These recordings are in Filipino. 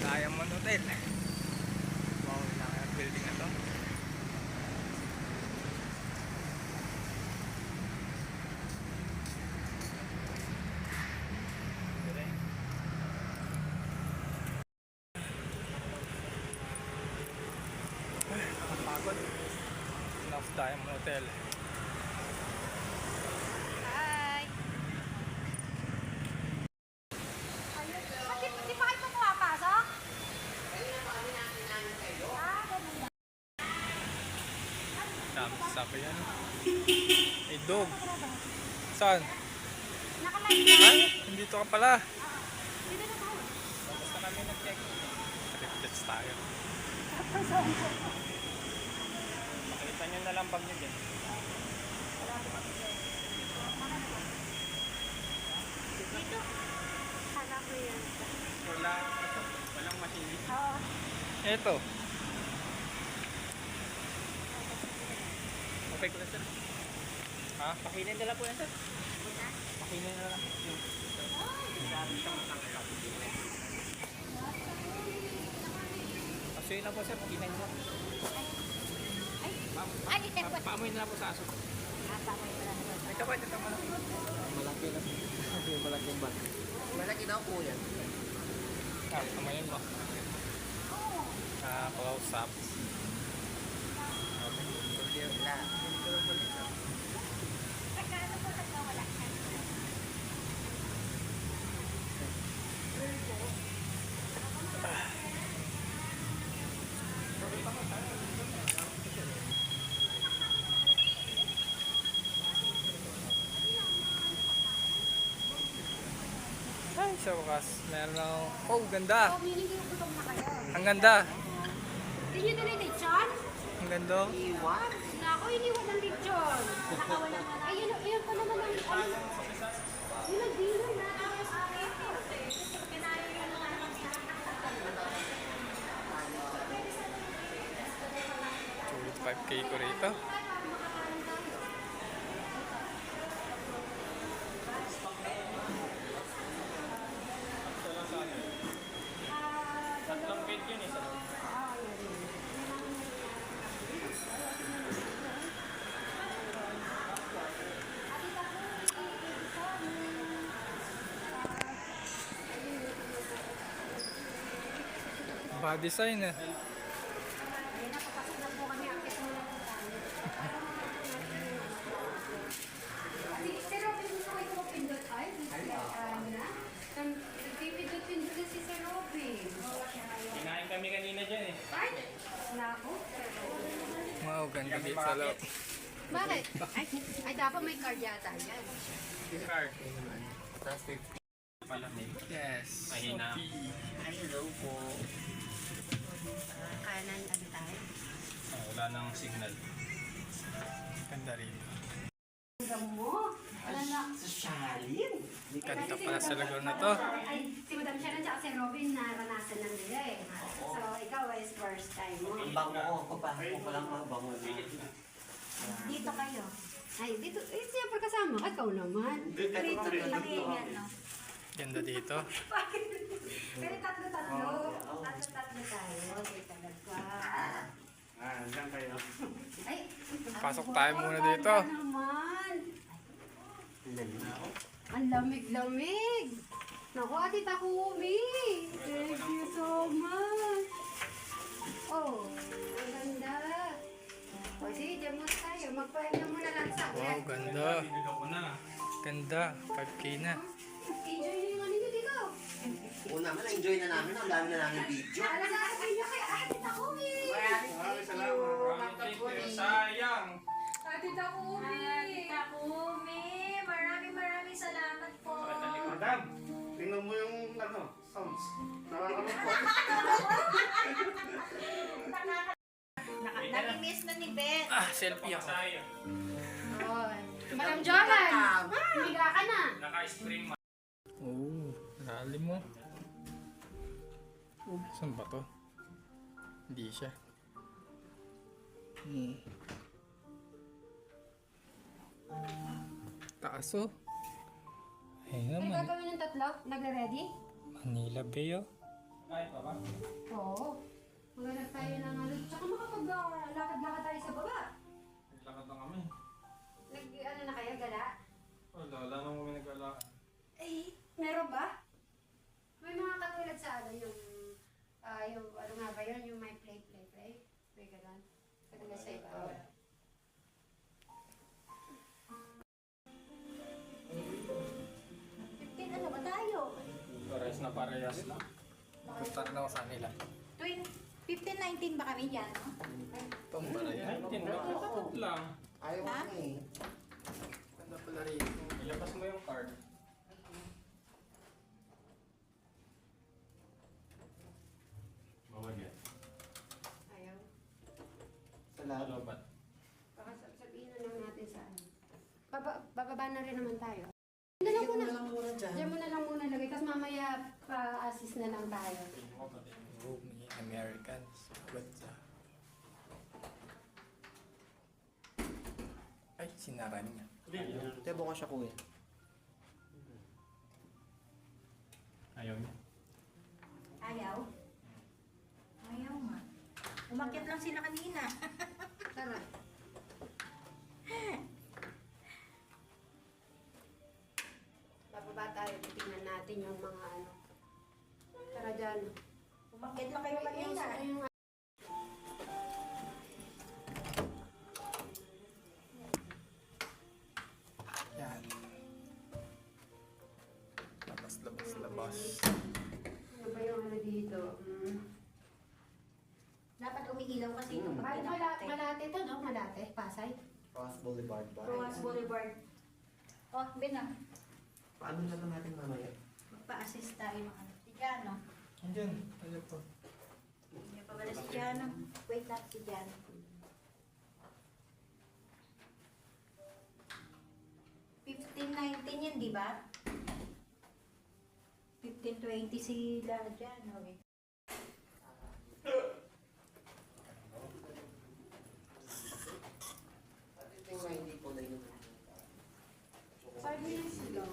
Diamond Hotel. Wow, laki ng building na to. Nakapagod. North Diamond Hotel. Hi! Bakit hindi pa kayo pumapasok? Sabi yan. May dog. Saan? Nakalive na. Ay, nandito ka pala. Dito na tayo. Basta kami nag-check. Trip-checks tayo. Makita nyo na lang bag nyo dyan. Dito. Hanap mo yan. Walang machine. Oo. Eto. Okay ko na sir. Ha? Pakinin na lang po yan sir. Pakinin na lang. Pasuyin na po sir. Pakinin na. Ay, ito ba? Paamoy na lang po sa aso. Pamoy pa lang. Ito ba? Ito ba? Malaki na. Malaki ba? Malaki daw po yan. Ah, kamayan mo. Ah, close up. Ay, sa wakas, meron ako. Oh, ganda. Oh, meaning yung gutom na kayo. Ang ganda. Hindi nyo tuloy lechon? Ang ganda. Iwan? Naku, iniwan ng lechon. Nakawala na. Ay, yun pa naman ang yun ang dealer na. Kinayo yun ang 5K ko rito. Tatlong bed yun eh. Body design eh. Ayan na, papasok na po kami. Akit mo lang po tayo. Sir Robin, mo kayo pumapindot? Ay, nagpipindot-pindot na si Sir Robin. Kinain kami kanina dyan eh. Ay, naku. Wow, ganda dito sa loob. Bakit? Ay, dapat may card yata yan. Card. Yes. Mahina. Hello po. Kanan, ano tayo? Oh, wala nang signal. Ganda rito. Hanggang mo. Alam na. Sosyalin? Ganda pala sa lugar na to. Ay, si Madam Sharon at si Robin naranasan na nila eh. So, ikaw is first time mo. Ang bango ko pa. Ako pa lang mabango na. Dito kayo. Ay, dito. Eh, siyempre kasama ka. Ikaw naman. Dito yan, no? Ganda dito. Pero tatlo-tatlo. Tatlo-tatlo tayo. Dito nagka. Diyan kayo. Ay, Pasok tayo muna dito. Ganda naman. Ang lamig-lamig. Naku, Ate Takumi. Thank you so much. Oh, ang ganda. O, sige, dyan muna tayo. Magpahinga muna lang sa Wow, ganda. Ganda. 5K na. Enjoy nyo yung ano nyo dito. Una man, enjoy na namin. Ang dami na namin video. Alagaan nyo kay Ate Takumi. Maraming salamat. Sayang. Ate Takumi. Ate Takumi, maraming salamat po. Madam, tingnan mo yung sounds. Nakakaloka po. Nami-miss na ni Ben. Ah, selfie ako. Oy. Madam Jolan. Higa ka na. Naka-stream. Oh, lalim mo. Saan ba to? Hindi siya. Taas oh. Ayun Ay, naman. gagawin ng tatlo? Nagre-ready? Manila Bay oh. Ay, baba. Oo. Maghanap tayo ng ano. Tsaka makapag-lakad-lakad tayo sa baba. Naglakad na kami. Ano na kayo, gala? Wala naman kami naglalakad. Eh, meron ba? May mga katulad sa ano, yung ano nga ba yun, yung may play. May gano'n. Katulad sa iba. Wala. Ano ba tayo? Parehas na parehas lang. Punta na ako sa nila. 15-19 ba kami dyan? No? Itong baraya. 19 lang. Kapit lang. Ayaw Ha? ko eh. Ganda pala rin. Ilabas mo yung card. Bawal yan. Ayaw. Sa lahat. Lobat. Baka sabihin na lang natin sa ano. Bababa na rin naman tayo. Diyan na lang muna. lang muna dyan. Diyan mo na lang muna lagay. Tapos mamaya pa-assist na lang tayo. Group ni Americans. What's up? Ay, sinara niya. Kaya bukas siya kuya. Ayaw niya. Ayaw? Ayaw nga. Umakyat lang sila kanina. Tara. Bababa tayo. Titingnan natin yung mga ano. Tara dyan. Umakyat lang kayo kanina. Yung Yan. Labas. ano ba yung ano dito? Dapat umiilaw kasi ito pag Ay, pinakate. Malate to, no? Malate. Pasay. Ross Boulevard ba? Roas Boulevard. Oh, Benang. Paano na lang natin mamaya? Magpa-assist tayo ng ano. Si Jano. Andyan. Ayaw po. Hindi pa wala si Jano. Wait lang si Jano. 15-19 yan, di ba? 15-20 sila Jano eh. Ito yung hindi po na yun. 5 minutes ago.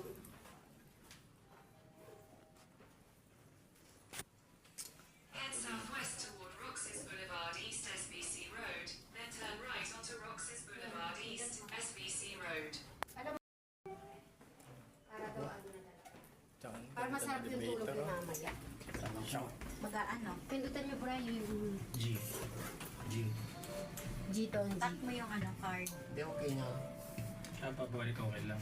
Head southwest toward Roxas Boulevard East SBC Road, then turn right onto Roxas Boulevard East SBC Road. Para daw ano na lang. Para masarap yung tulog yung mamaya. Mag-ano? Pindutan niyo bro yung G. G-Ton G. Tap mo yung ano card. Hindi, okay na. Siya pa balik okay lang.